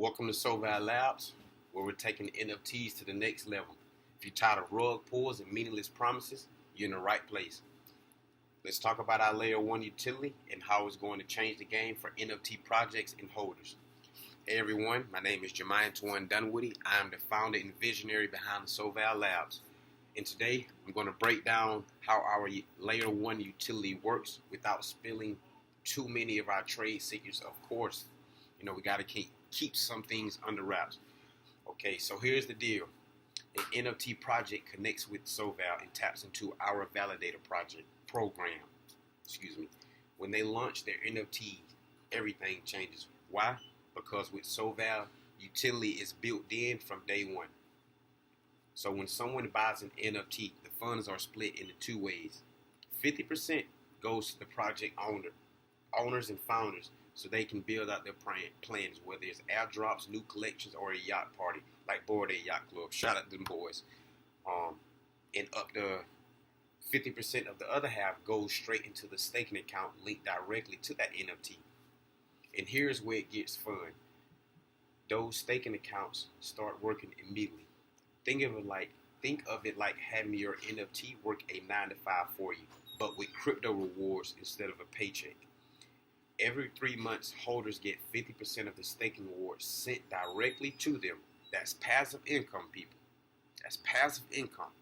Welcome to SolVal Labs, where we're taking NFTs to the next level. If you're tired of rug pulls and meaningless promises, you're in the right place. Let's talk about our Layer-1 utility and how it's going to change the game for NFT projects and holders. Hey everyone, my name is Jimmi Dunwoody. I am the founder and visionary behind the SolVal Labs. And today, I'm going to break down how our Layer-1 utility works without spilling too many of our trade secrets. Of course, we got to keep some things under wraps. Okay, so here's the deal. An NFT project connects with SolVal and taps into our validator program. When they launch their NFT, everything changes. Why? Because with SolVal, utility is built in from day one. So when someone buys an NFT, the funds are split into two ways. 50% goes to the project owners and founders, so they can build out their plans, whether it's airdrops, new collections, or a yacht party, like Bored Ape Yacht Club. Shout out to them boys. And up to 50% of the other half goes straight into the staking account linked directly to that NFT. And here's where it gets fun. Those staking accounts start working immediately. Think of it like having your NFT work a 9 to 5 for you, but with crypto rewards instead of a paycheck. Every 3 months, holders get 50% of the staking rewards sent directly to them. That's passive income, people. That's passive income.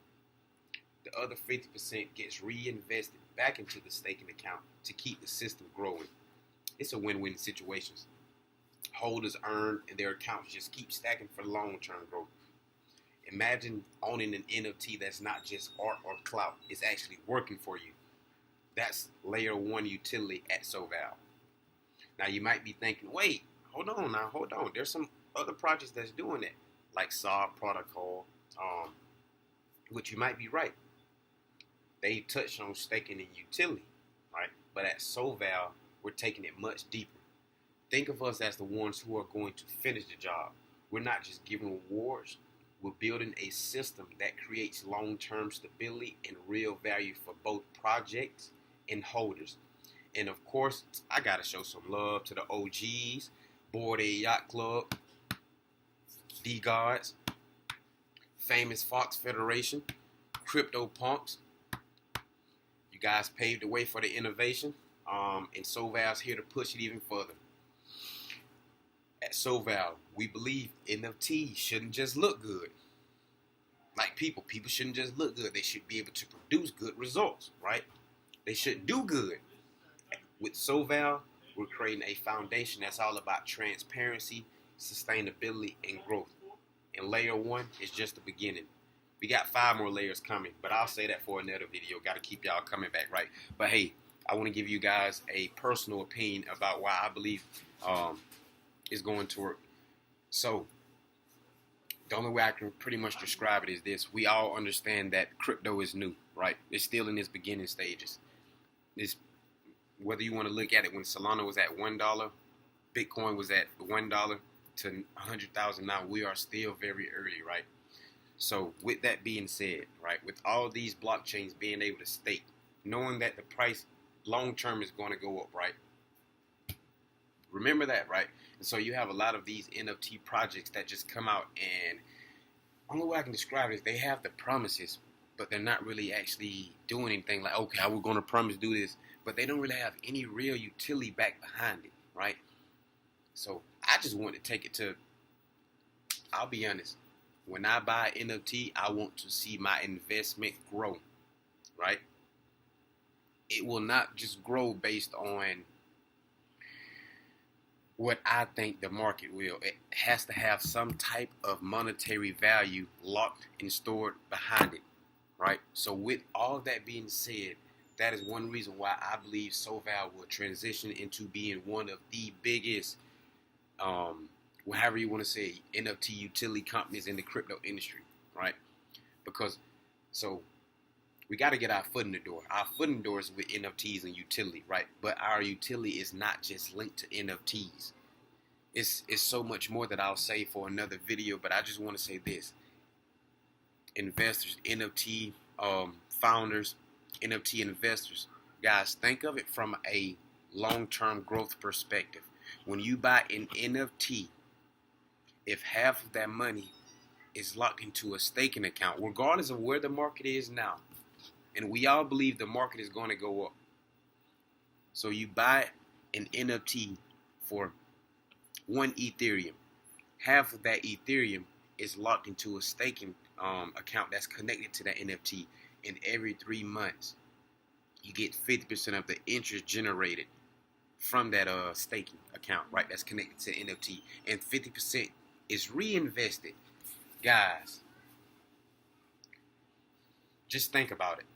The other 50% gets reinvested back into the staking account to keep the system growing. It's a win-win situation. Holders earn and their accounts just keep stacking for long-term growth. Imagine owning an NFT that's not just art or clout. It's actually working for you. That's Layer-1 utility at SolVal. Now you might be thinking, wait, hold on. There's some other projects that's doing that, like Solve Protocol, which you might be right. They touched on staking and utility, right? But at SolVal, we're taking it much deeper. Think of us as the ones who are going to finish the job. We're not just giving rewards. We're building a system that creates long-term stability and real value for both projects and holders. And of course, I gotta show some love to the OGs, Bored Ape Yacht Club, D-Gods, Famous Fox Federation, Crypto Punks. You guys paved the way for the innovation, and SolVal's here to push it even further. At SolVal, we believe NFTs shouldn't just look good. Like people shouldn't just look good. They should be able to produce good results, right? They should do good. With SolVal, we're creating a foundation that's all about transparency, sustainability, and growth. And Layer-1 is just the beginning. We got 5 more layers coming, but I'll say that for another video. Got to keep y'all coming back, right? But hey, I want to give you guys a personal opinion about why I believe it's going to work. So, the only way I can pretty much describe it is this. We all understand that crypto is new, right? It's still in its beginning stages. Whether you want to look at it when Solana was at $1, Bitcoin was at $1 to 100,000 now, we are still very early, right? So with that being said, right, with all these blockchains being able to stake, knowing that the price long-term is going to go up, right? Remember that, right? And so you have a lot of these NFT projects that just come out, and only way I can describe it is they have the promises, but they're not really actually doing anything. Like, okay, we're going to promise to do this, but they don't really have any real utility back behind it, right? So I just want to take it to, I'll be honest, when I buy NFT, I want to see my investment grow, right? It will not just grow based on what I think the market will. It has to have some type of monetary value locked and stored behind it, right? So with all that being said, that is one reason why I believe SolVal will transition into being one of the biggest, however you want to say, NFT utility companies in the crypto industry, right? Because, so, we got to get our foot in the door. Our foot in the door is with NFTs and utility, right? But our utility is not just linked to NFTs. It's so much more that I'll say for another video, but I just want to say this. Investors, NFT founders, NFT investors, guys, think of it from a long-term growth perspective. When you buy an NFT, if half of that money is locked into a staking account, regardless of where the market is now, and we all believe the market is going to go up. So you buy an NFT for 1 Ethereum. Half of that Ethereum is locked into a staking account that's connected to that NFT. And every 3 months, you get 50% of the interest generated from that staking account, right? That's connected to the NFT. And 50% is reinvested. Guys, just think about it.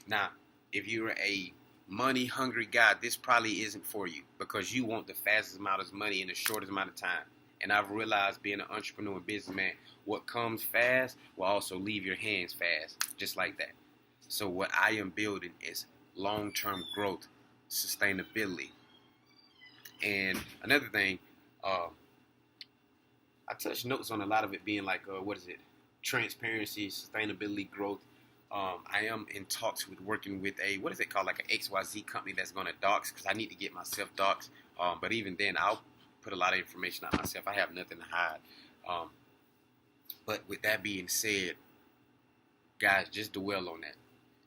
Now, if you're a money-hungry guy, this probably isn't for you because you want the fastest amount of money in the shortest amount of time. And I've realized being an entrepreneur and businessman, what comes fast will also leave your hands fast, just like that. So what I am building is long-term growth, sustainability. And another thing, I touched notes on a lot of it being like, transparency, sustainability, growth. I am in talks with working with a, what is it called, like an XYZ company that's going to dox, because I need to get myself doxed. But even then, I'll put a lot of information out myself. I have nothing to hide. But with that being said, guys, just dwell on that.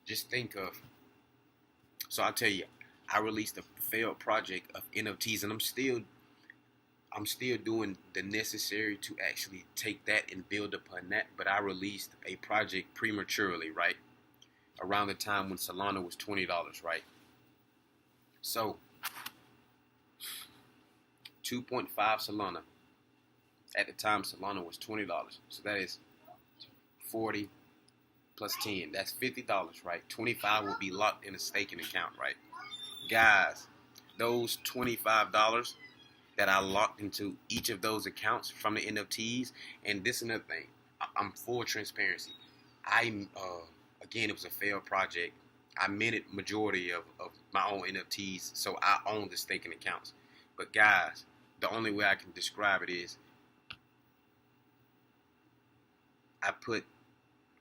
Just think of, so I'll tell you, I released a failed project of NFTs, and I'm still doing the necessary to actually take that and build upon that. But I released a project prematurely, right? Around the time when Solana was $20, right? So 2.5 Solana. At the time, Solana was $20. So that is 40 plus 10. That's $50, right? 25 will be locked in a staking account, right? Guys, those $25 that I locked into each of those accounts from the NFTs, and this is another thing. I'm full transparency. Again, it was a failed project. I minted majority of my own NFTs, so I own the staking accounts. But guys, the only way I can describe it is I put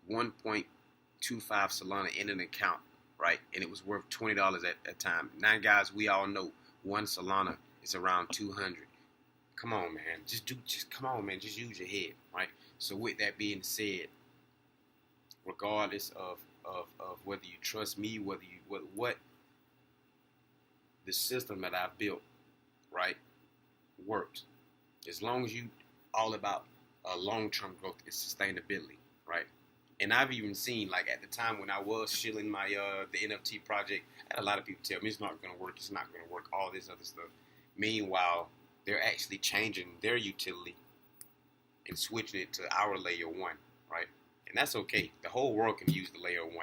1.25 Solana in an account, right? And it was worth $20 at a time. Now, guys, we all know one Solana is around 200. Come on, man. Come on, man. Just use your head, right? So with that being said, regardless of whether you trust me, what the system that I've built, right, works. As long as you all about long-term growth and sustainability, right? And I've even seen, like, at the time when I was shilling my the NFT project, I had a lot of people tell me it's not going to work, it's not going to work, all this other stuff. Meanwhile, they're actually changing their utility and switching it to our Layer 1, right? And that's okay. The whole world can use the Layer 1.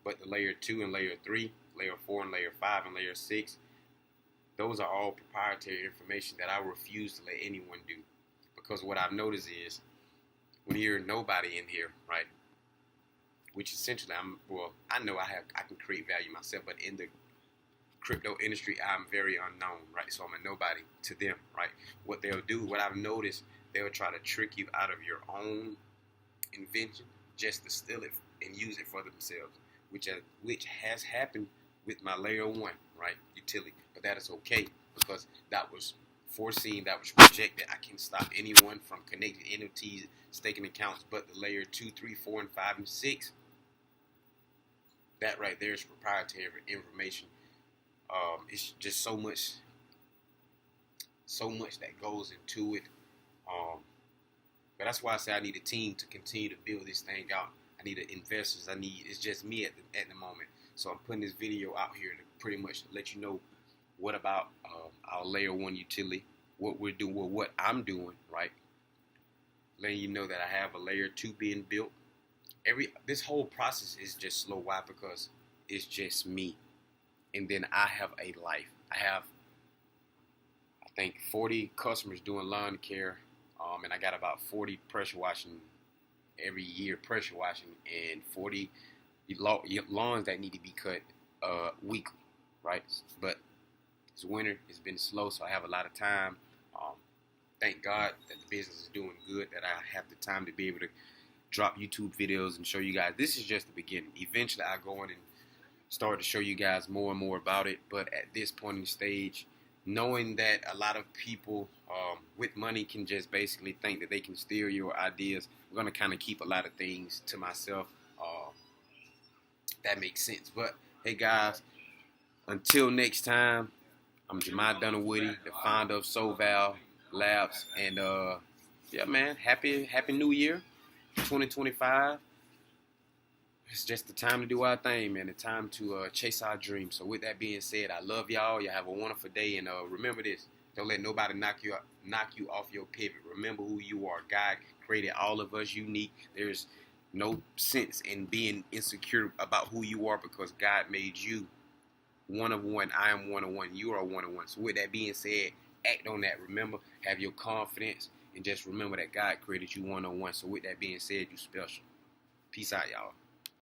But the Layer 2 and Layer 3, Layer 4 and Layer 5 and Layer 6, those are all proprietary information that I refuse to let anyone do. Because what I've noticed is, when you're nobody in here, right? Which essentially, I know I can create value myself, but in the crypto industry, I'm very unknown, right? So I'm a nobody to them, right? What they'll do, what I've noticed, they'll try to trick you out of your own invention just to steal it and use it for themselves, which has happened with my Layer 1, right, utility. But that is okay because that was foreseen, that was projected. I can't stop anyone from connecting NFTs, staking accounts, but the Layer 2, 3, 4, and 5, and 6, that right there is proprietary information. It's just so much that goes into it. But that's why I say I need a team to continue to build this thing out. I need investors. It's just me at the moment. So I'm putting this video out here to pretty much let you know what about our Layer 1 utility, what we're doing, what I'm doing, right? Letting you know that I have a Layer 2 being built. This whole process is just slow. Why? Because it's just me. And then I have a life. I have, I think, 40 customers doing lawn care. And I got about 40 pressure washing every year, and 40 lawns that need to be cut weekly, right? But it's winter. It's been slow, so I have a lot of time. Thank God that the business is doing good, that I have the time to be able to drop YouTube videos and show you guys. This is just the beginning. Eventually, I'll go in and start to show you guys more and more about it. But at this point in the stage, knowing that a lot of people with money can just basically think that they can steal your ideas, I'm going to kind of keep a lot of things to myself. That makes sense. But hey guys, until next time, I'm Jimmi Dunwoody, the founder of SolVal Labs, and yeah, man, happy New Year, 2025. It's just the time to do our thing, man. The time to chase our dreams. So with that being said, I love y'all. Y'all have a wonderful day, and remember this: don't let nobody knock you off your pivot. Remember who you are. God created all of us unique. There's no sense in being insecure about who you are because God made you one of one. I am one of one. You are one of one. So with that being said, act on that. Remember, have your confidence, and just remember that God created you one on one. So with that being said, you special. Peace out, y'all.